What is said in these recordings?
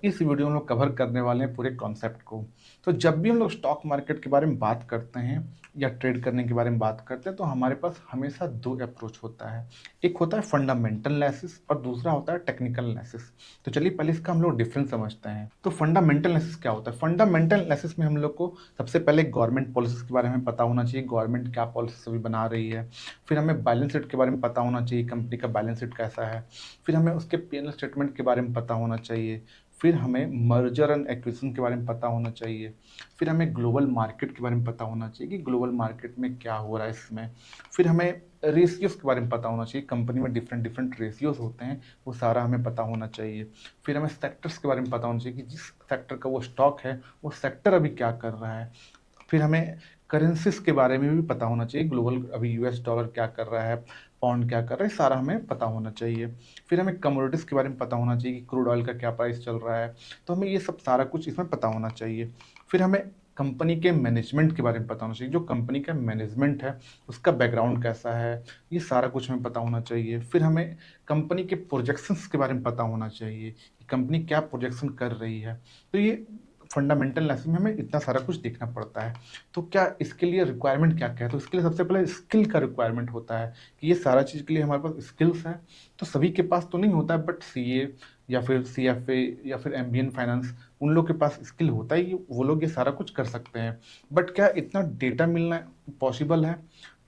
इस वीडियो में हम लोग कवर करने वाले हैं पूरे कॉन्सेप्ट को। तो जब भी हम लोग स्टॉक मार्केट के बारे में बात करते हैं या ट्रेड करने के बारे में बात करते हैं तो हमारे पास हमेशा दो अप्रोच होता है। एक होता है फंडामेंटल एनालिसिस और दूसरा होता है टेक्निकल एनालिसिस। तो चलिए पहले इसका हम लोग डिफरेंस समझते हैं। तो फंडामेंटल एनालिसिस क्या होता है? फंडामेंटल एनालिसिस में हम लोग को सबसे पहले गवर्नमेंट पॉलिसीज के बारे में पता होना चाहिए, गवर्नमेंट क्या पॉलिसी अभी बना रही है। फिर हमें बैलेंस शीट के बारे में पता होना चाहिए, कंपनी का बैलेंस शीट कैसा है। फिर हमें उसके पीएनएल स्टेटमेंट के बारे में पता होना चाहिए। फिर हमें मर्जर एंड एक्विजिशन के बारे में पता होना चाहिए। फिर हमें ग्लोबल मार्केट के बारे में पता होना चाहिए कि ग्लोबल मार्केट में क्या हो रहा है इसमें। फिर हमें रेशियोज के बारे में पता होना चाहिए, कंपनी में डिफरेंट डिफरेंट रेशियोज होते हैं, वो सारा हमें पता होना चाहिए। फिर हमें सेक्टर्स के बारे में पता होना चाहिए कि जिस सेक्टर का वो स्टॉक है वो सेक्टर अभी क्या कर रहा है। फिर हमें करेंसीज के बारे में भी पता होना चाहिए, ग्लोबल अभी यूएस डॉलर क्या कर रहा है, पाउंड क्या कर रहा है, सारा हमें पता होना चाहिए। फिर हमें कमोडिटीज़ के बारे में पता होना चाहिए कि क्रूड ऑयल का क्या प्राइस चल रहा है, तो हमें ये सब सारा कुछ इसमें पता होना चाहिए। फिर हमें कंपनी के मैनेजमेंट के बारे में पता होना चाहिए, जो कंपनी का मैनेजमेंट है उसका बैकग्राउंड कैसा है, ये सारा कुछ हमें पता होना चाहिए। फिर हमें कंपनी के प्रोजेक्शंस के बारे में पता होना चाहिए कि कंपनी क्या प्रोजेक्शन कर रही है। तो ये फंडामेंटल एनालिसिस में हमें इतना सारा कुछ देखना पड़ता है। तो क्या इसके लिए रिक्वायरमेंट क्या क्या है? तो इसके लिए सबसे पहले स्किल का रिक्वायरमेंट होता है कि ये सारा चीज़ के लिए हमारे पास स्किल्स है। तो सभी के पास तो नहीं होता है, बट सीए या फिर सीएफए या फिर एमबीए फाइनेंस, उन लोग के पास स्किल होता है कि वो लोग ये सारा कुछ कर सकते हैं। बट क्या इतना डेटा मिलना पॉसिबल है?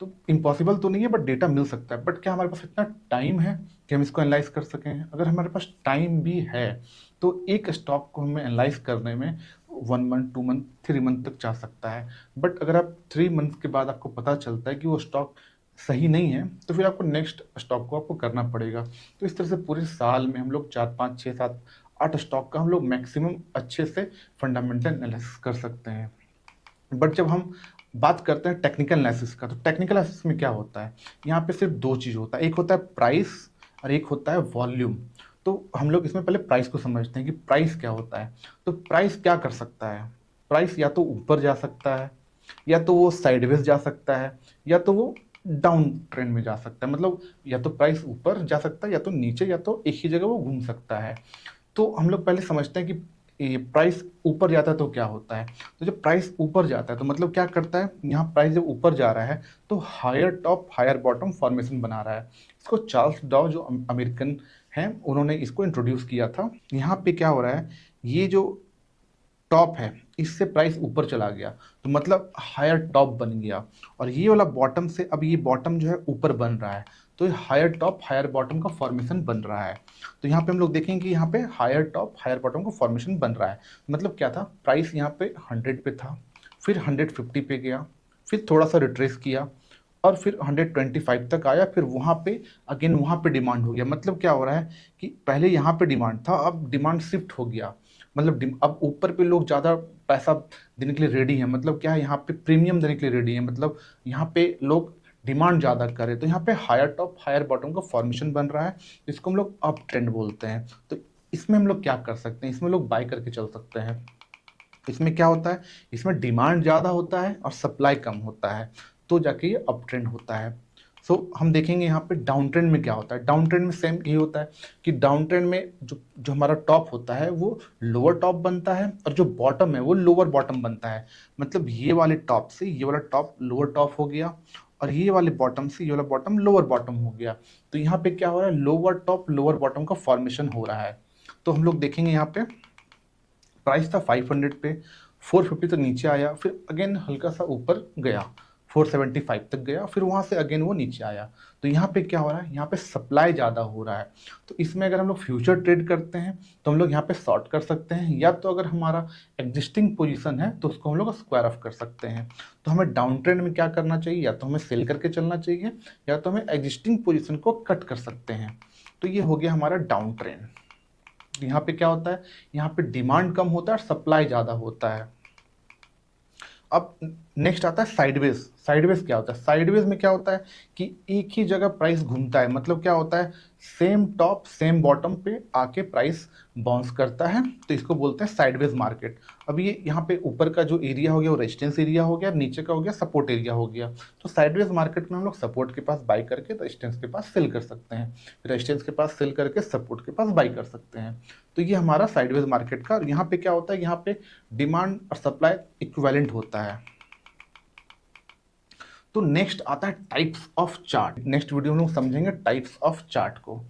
तो इम्पॉसिबल तो नहीं है, बट डेटा मिल सकता है। बट क्या हमारे पास इतना टाइम है कि हम इसको एनालाइज कर सकें? अगर हमारे पास टाइम भी है तो एक स्टॉक को हमें एनालाइज करने में 1 मंथ, 2 मंथ, 3 मंथ तक जा सकता है। बट अगर आप 3 मंथ के बाद आपको पता चलता है कि वो स्टॉक सही नहीं है, तो फिर आपको नेक्स्ट स्टॉक को आपको करना पड़ेगा। तो इस तरह से पूरे साल में हम लोग 4, 5, 6, 7, 8 स्टॉक का हम लोग मैक्सिमम अच्छे से फंडामेंटल एनालिसिस कर सकते हैं। बट जब हम बात करते हैं टेक्निकल एनालिसिस का, तो टेक्निकल एनालिसिस में क्या होता है? यहाँ पे सिर्फ दो चीज़ होता है, एक होता है प्राइस और एक होता है वॉल्यूम। तो हम लोग इसमें पहले प्राइस को समझते हैं कि प्राइस क्या होता है। तो प्राइस क्या कर सकता है? प्राइस या तो ऊपर जा सकता है, या तो वो साइडवेज जा सकता है, या तो वो डाउन ट्रेंड में जा सकता है। मतलब या तो प्राइस ऊपर जा सकता है, या तो नीचे, या तो एक ही जगह वो घूम सकता है। तो हम लोग पहले समझते हैं कि ये प्राइस ऊपर जाता है तो क्या होता है। तो जब प्राइस ऊपर जाता है तो मतलब क्या करता है, यहाँ प्राइस जब ऊपर जा रहा है तो higher top higher bottom formation बना रहा है। इसको चार्ल्स डॉ जो अमेरिकन हैं उन्होंने इसको इंट्रोड्यूस किया था। यहाँ पे क्या हो रहा है, ये जो टॉप है इससे प्राइस ऊपर चला गया तो मतलब हायर टॉप बन गया, और ये वाला बॉटम से अब ये बॉटम जो है ऊपर बन रहा है, तो ये हायर टॉप हायर बॉटम का फॉर्मेशन बन रहा है। तो यहाँ पे हम लोग देखेंगे कि यहाँ पे हायर टॉप हायर बॉटम का फॉर्मेशन बन रहा है। मतलब क्या था, प्राइस यहाँ पे 100 पे था, फिर 150 पे गया, फिर थोड़ा सा रिट्रेस किया, और फिर 125 तक आया, फिर वहाँ पे अगेन वहाँ पे डिमांड हो गया। मतलब क्या हो रहा है कि पहले यहाँ पे डिमांड था, अब डिमांड शिफ्ट हो गया। मतलब अब ऊपर पे लोग ज़्यादा पैसा देने के लिए रेडी हैं। मतलब क्या है, यहाँ पे प्रीमियम देने के लिए रेडी है। मतलब यहाँ पे लोग डिमांड ज़्यादा करे, तो यहाँ पे हायर टॉप हायर बॉटम का फॉर्मेशन बन रहा है, जिसको हम लोग अप ट्रेंड बोलते हैं। तो इसमें हम लोग क्या कर सकते हैं, इसमें लोग बाय करके चल सकते हैं। इसमें क्या होता है, इसमें डिमांड ज़्यादा होता है और सप्लाई कम होता है, तो जाके ये अप ट्रेंड होता है। सो हम देखेंगे यहाँ पे डाउन ट्रेंड में क्या होता है। डाउन ट्रेंड में सेम यही होता है कि डाउन ट्रेंड में जो जो हमारा टॉप होता है वो लोअर टॉप बनता है, और जो बॉटम है वो लोअर बॉटम बनता है। मतलब ये वाले टॉप से ये वाला टॉप लोअर टॉप हो गया, और ये वाले बॉटम से ये वाला बॉटम लोअर बॉटम हो गया। तो यहाँ पे क्या हो रहा है, लोअर टॉप लोअर बॉटम का फॉर्मेशन हो रहा है। तो हम लोग देखेंगे यहाँ पे प्राइस था 500 पे, 450 तक नीचे आया, फिर अगेन हल्का सा ऊपर गया, 475 तक गया, फिर वहाँ से अगेन वो नीचे आया। तो यहाँ पे क्या हो रहा है, यहाँ पे सप्लाई ज़्यादा हो रहा है। तो इसमें अगर हम लोग फ्यूचर ट्रेड करते हैं तो हम लोग यहाँ पे शॉर्ट कर सकते हैं, या तो अगर हमारा एग्जिस्टिंग पोजीशन है तो उसको हम लोग स्क्वायर ऑफ कर सकते हैं। तो हमें डाउन ट्रेंड में क्या करना चाहिए, या तो हमें सेल करके चलना चाहिए, या तो हमें एग्जिस्टिंग पोजीशन को कट कर सकते हैं। तो ये हो गया हमारा डाउन ट्रेंड। यहाँ पे क्या होता है, यहाँ पे डिमांड कम होता है और सप्लाई ज़्यादा होता है। अब नेक्स्ट आता है साइडवेज। साइडवेज क्या होता है? साइडवेज में क्या होता है कि एक ही जगह प्राइस घूमता है, मतलब क्या होता है, सेम टॉप सेम बॉटम पे आके प्राइस बाउंस करता है, तो इसको बोलते हैं साइडवेज मार्केट। अब ये यहाँ पे ऊपर का जो एरिया हो गया वो रेजिस्टेंस एरिया हो गया, नीचे का हो गया सपोर्ट एरिया हो गया। तो साइडवेज मार्केट में हम लोग सपोर्ट के पास बाई करके रेजिस्टेंस के पास सेल कर सकते हैं, रेजिस्टेंस के पास सेल करके सपोर्ट के पास बाई कर सकते हैं। तो ये हमारा साइडवेज मार्केट का, और यहाँ पे क्या होता है, यहाँ पे डिमांड और सप्लाई इक्विवेलेंट होता है। तो नेक्स्ट आता है types of chart. Next video में लोग समझेंगे टाइप्स ऑफ चार्ट को।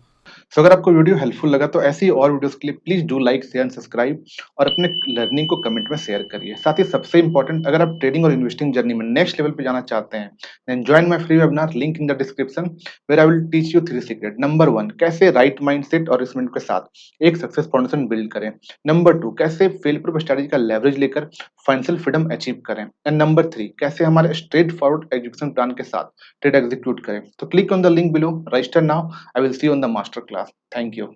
सो अगर आपको वीडियो हेल्पफुल लगा तो ऐसी और वीडियोस के लिए please do like share and subscribe, और अपने लर्निंग को कमेंट में शेयर करिए। साथ ही सबसे इंपॉर्टेंट, अगर आप ट्रेडिंग और इन्वेस्टिंग जर्नी में नेक्स्ट लेवल पे जाना चाहते हैं, then join my free webinar, link in the description, where I will teach you 3 secret. Number 1, कैसे राइट माइंडसेट और इन्वेस्टमेंट के साथ एक सक्सेस फाउंडेशन बिल्ड करें। नंबर 2, कैसे फेल प्रूफ स्ट्रेटजी का लेवरेज लेकर फाइनेंशियल फ्रीडम अचीव करें। एंड नंबर 3, कैसे हमारे स्ट्रेट फॉरवर्ड एजुकेशन प्लान के साथ ट्रेड एग्जीक्यूट करें। तो click on the link below, register now. I will see you on the master class. Thank you.